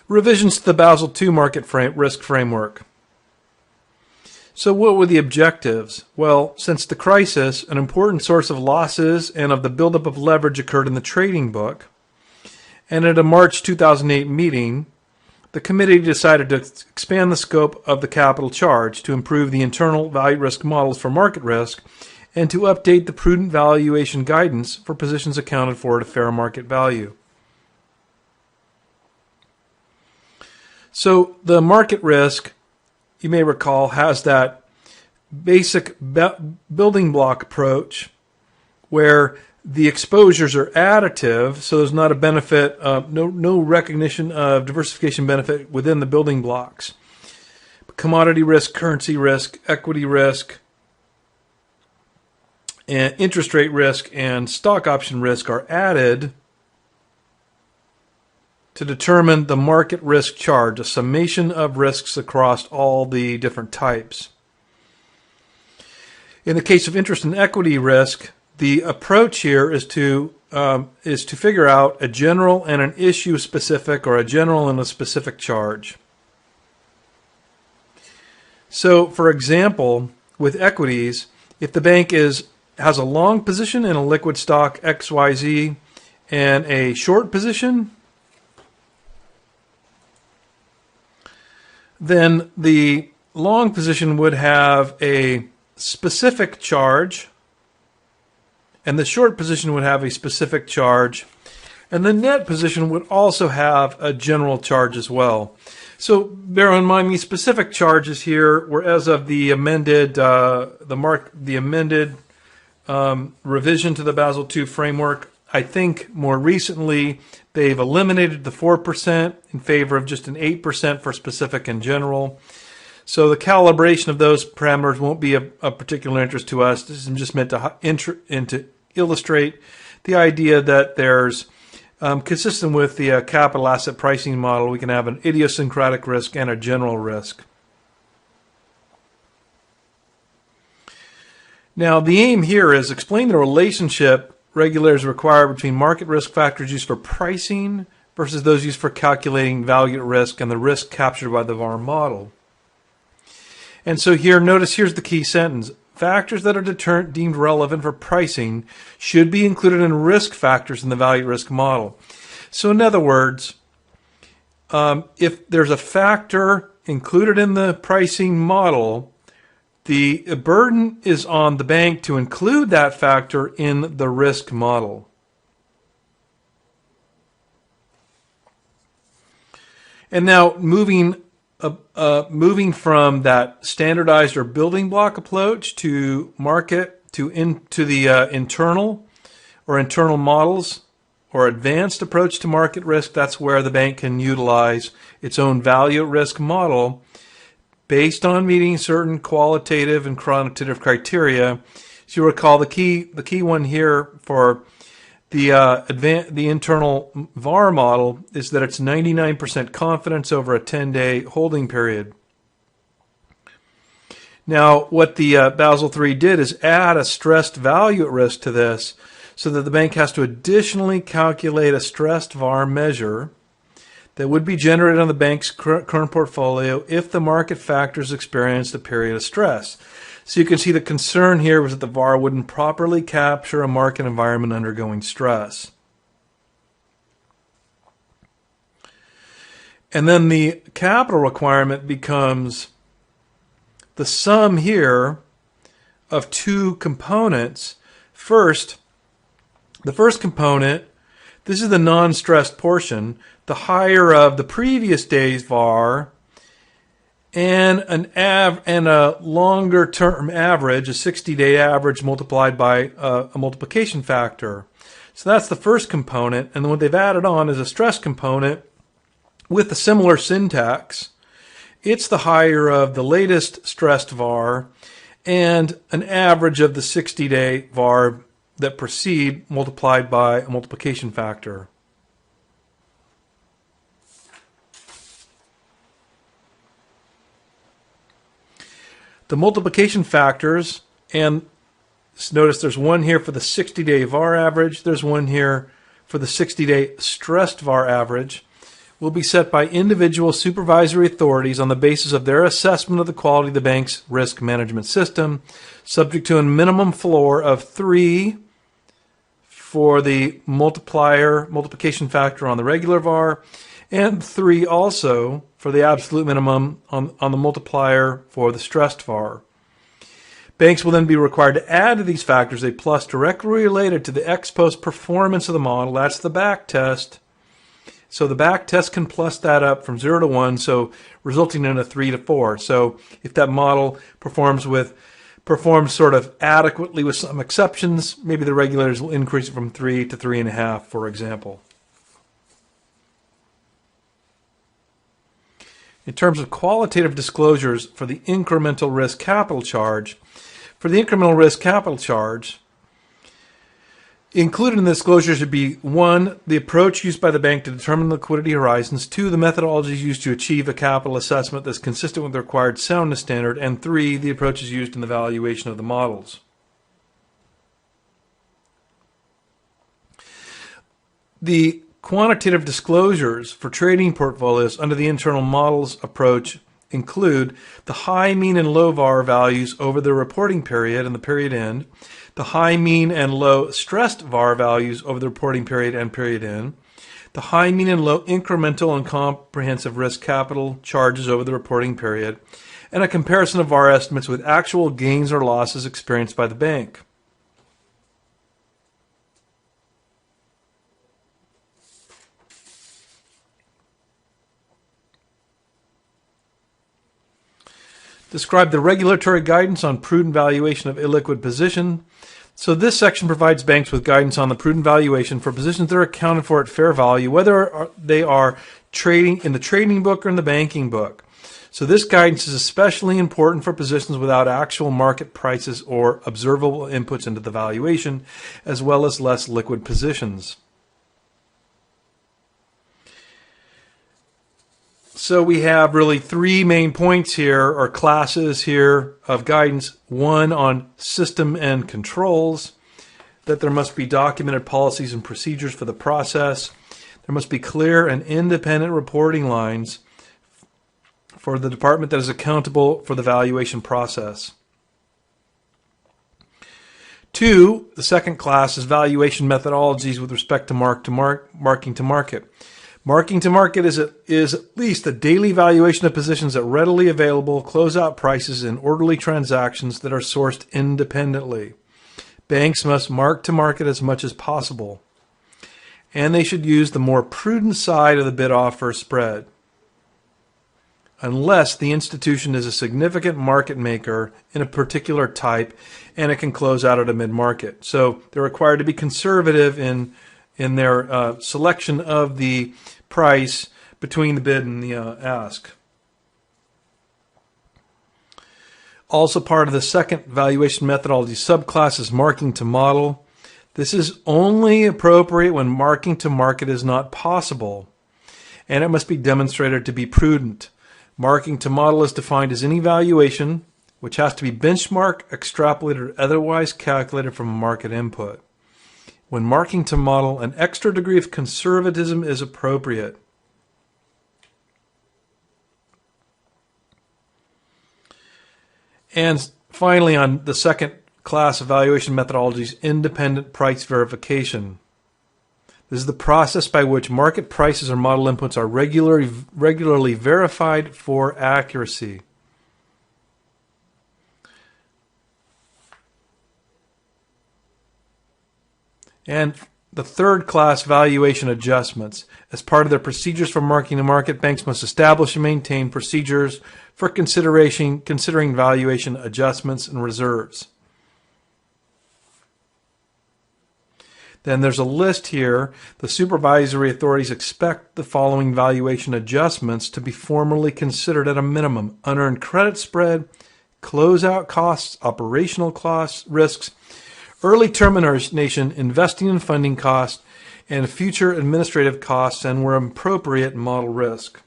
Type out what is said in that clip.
Revisions to the Basel II market risk framework. So what were the objectives? Well, since the crisis, an important source of losses and of the buildup of leverage occurred in the trading book. And at a March 2008 meeting, the committee decided to expand the scope of the capital charge to improve the internal value risk models for market risk and to update the prudent valuation guidance for positions accounted for at a fair market value. So the market risk, you may recall, has that basic building block approach where the exposures are additive, so there's not a benefit, no recognition of diversification benefit within the building blocks. Commodity risk, currency risk, equity risk, and interest rate risk and stock option risk are added to determine the market risk charge, a summation of risks across all the different types. In the case of interest and equity risk, the approach here is to figure out a general and an issue specific, or a general and a specific charge. So, for example, with equities, if the bank has a long position in a liquid stock XYZ and a short position, then the long position would have a specific charge, and the short position would have a specific charge, and the net position would also have a general charge as well. So bear in mind, these specific charges here were as of the amended revision to the Basel II framework. I think more recently they've eliminated the 4% in favor of just an 8% for specific and general. So the calibration of those parameters won't be of particular interest to us. This is just meant to illustrate the idea that there's, consistent with the capital asset pricing model, we can have an idiosyncratic risk and a general risk. Now, the aim here is explain the relationship regulators require between market risk factors used for pricing versus those used for calculating value at risk and the risk captured by the VAR model. And so here, notice here's the key sentence. Factors that are deemed relevant for pricing should be included in risk factors in the value at risk model. So in other words, if there's a factor included in the pricing model, the burden is on the bank to include that factor in the risk model. And now moving from that standardized or building block approach to into the internal models or advanced approach to market risk, that's where the bank can utilize its own value at risk model based on meeting certain qualitative and quantitative criteria. So you recall the key one here for the internal VAR model is that it's 99% confidence over a 10-day holding period. Now, what the Basel III did is add a stressed value at risk to this so that the bank has to additionally calculate a stressed VAR measure that would be generated on the bank's current portfolio if the market factors experienced a period of stress. So you can see the concern here was that the VAR wouldn't properly capture a market environment undergoing stress. And then the capital requirement becomes the sum here of two components. First, the first component, this is the non-stressed portion, the higher of the previous day's VAR and a longer term average, a 60-day average multiplied by a multiplication factor. So that's the first component. And then what they've added on is a stress component with a similar syntax. It's the higher of the latest stressed VAR and an average of the 60-day VAR that precede multiplied by a multiplication factor. The multiplication factors, and notice there's one here for the 60-day VAR average, there's one here for the 60-day stressed VAR average. will be set by individual supervisory authorities on the basis of their assessment of the quality of the bank's risk management system, subject to a minimum floor of 3 for the multiplication factor on the regular VAR, and 3 also for the absolute minimum on the multiplier for the stressed VAR. Banks will then be required to add to these factors a plus directly related to the ex post performance of the model. That's the back test. So the back test can plus that up from 0 to 1, so resulting in a 3 to 4. So if that model performs sort of adequately with some exceptions, maybe the regulators will increase it from 3 to 3.5, for example. In terms of qualitative disclosures for the incremental risk capital charge, included in the disclosure should be 1, the approach used by the bank to determine liquidity horizons, 2, the methodologies used to achieve a capital assessment that's consistent with the required soundness standard, and 3, the approaches used in the valuation of the models. The quantitative disclosures for trading portfolios under the internal models approach include the high, mean, and low VAR values over the reporting period and the period end, the high, mean, and low stressed VAR values over the reporting period and period end, the high, mean, and low incremental and comprehensive risk capital charges over the reporting period, and a comparison of VAR estimates with actual gains or losses experienced by the bank. Describe the regulatory guidance on prudent valuation of illiquid position. So this section provides banks with guidance on the prudent valuation for positions that are accounted for at fair value, whether they are trading in the trading book or in the banking book. So this guidance is especially important for positions without actual market prices or observable inputs into the valuation, as well as less liquid positions. So we have really 3 main points here, or classes here of guidance. 1 on system and controls, that there must be documented policies and procedures for the process. There must be clear and independent reporting lines for the department that is accountable for the valuation process. 2, the second class is valuation methodologies with respect to marking to market. Marking to market is at least a daily valuation of positions at readily available closeout prices in orderly transactions that are sourced independently. Banks must mark to market as much as possible, and they should use the more prudent side of the bid-offer spread, unless the institution is a significant market maker in a particular type and it can close out at a mid-market. So they're required to be conservative in their selection of the price between the bid and the ask. Also part of the second valuation methodology subclass is marking to model. This is only appropriate when marking to market is not possible, and it must be demonstrated to be prudent. Marking to model is defined as any valuation which has to be benchmarked, extrapolated, or otherwise calculated from a market input. When marking to model, an extra degree of conservatism is appropriate. And finally, on the second class of valuation methodologies, independent price verification. This is the process by which market prices or model inputs are regularly verified for accuracy. And the third class, valuation adjustments. As part of their procedures for marking to market, banks must establish and maintain procedures for considering valuation adjustments and reserves. Then there's a list here. The supervisory authorities expect the following valuation adjustments to be formally considered at a minimum: unearned credit spread, closeout costs, operational costs, risks, early termination, investing and funding costs, and future administrative costs, and where appropriate, model risk.